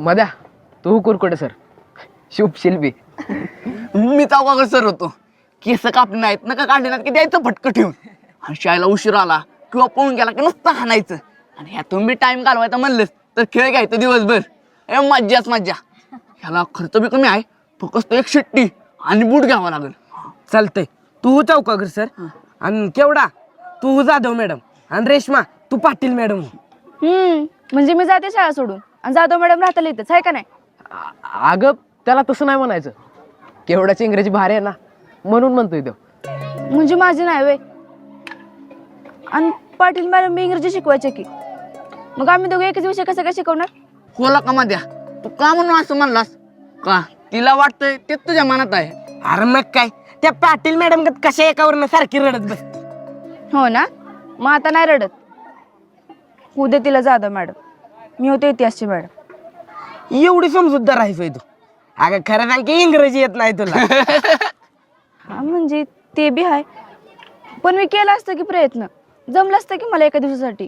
मध्या तू कुरकुटे सर शुभ शिल्पी. मी चौका सर होतो. केस कापले नाहीत नका काढले नाहीत की द्यायचं फटकं ठेवून. आणि शाळेला उशीर आला किंवा पळून गेला की नुसतं हाणायचं. आणि ह्यातून बी टाइम घालवायचा म्हणलंस तर खेळ घ्यायचं दिवसभर. मज्जाच मज्जा. ह्याला खर्च बी कमी आहे. फक्त एक शिट्टी आणि बूट घ्यावा लागेल. चालतंय. तू चौकागर सर आणि केवढा तू जाधव मॅडम आणि रेश्मा तू पाटील मॅडम. म्हणजे मी जाते शाळा सोडून आणि जाधव मॅडम राहता इथंच आहे का नाही. अगं त्याला तसं नाही म्हणायचं. केवढ्याची इंग्रजी भारी आहे ना म्हणून म्हणतोय तो. म्हणजे माझी नाही वे. आणि पाटील मॅडम मी इंग्रजी शिकवायचे की मग आम्ही दोघे एकच विषय कसं काय शिकवणार. होला का मध्या तू का म्हणून असं म्हणलास का तिला वाटतंय ते तुझ्या मनात आहे. अरे मग काय त्या पाटील मॅडम कशा एकावर सारखी रडत बस. हो ना मग आता नाही रडत. उद्या तिला जाधव मॅडम मी होते इतिहासची मॅडम. एवढी समजूतदार आहेस तू. अगं खरं सांग की इंग्रजी येत नाही तुला. हा म्हणजे ते बी आहे पण मी केलं असतं की प्रयत्न जमलं असतं की मला एका दिवसासाठी.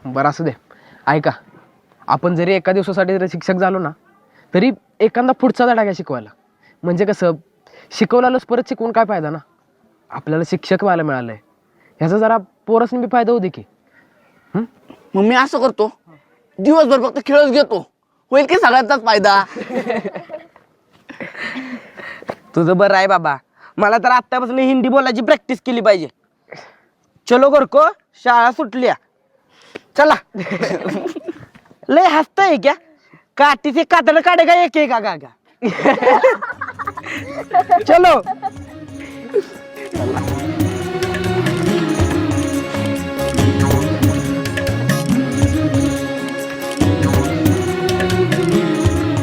बरं असू दे. ऐका आपण जरी एका दिवसासाठी जरी शिक्षक झालो ना तरी एखादा पुढचा धडा घ्या शिकवायला. म्हणजे कसं शिकवल्यालाच परत शिकवून काय फायदा ना. आपल्याला शिक्षक व्हायला मिळालंय ह्याचा जरा पोरासनी बी फायदा होते की. मग मी असं करतो दिवसभर फक्त खेळच घेतो. होईल की सगळ्यांचाच फायदा. तुझं बरं आहे बाबा. मला तर आत्तापासून हिंदी बोलायची प्रॅक्टिस केली पाहिजे. चलो गोरको शाळा सुटल्या चला. लय हसतंय क्या काठी से कातडं काढे का एक का चलो.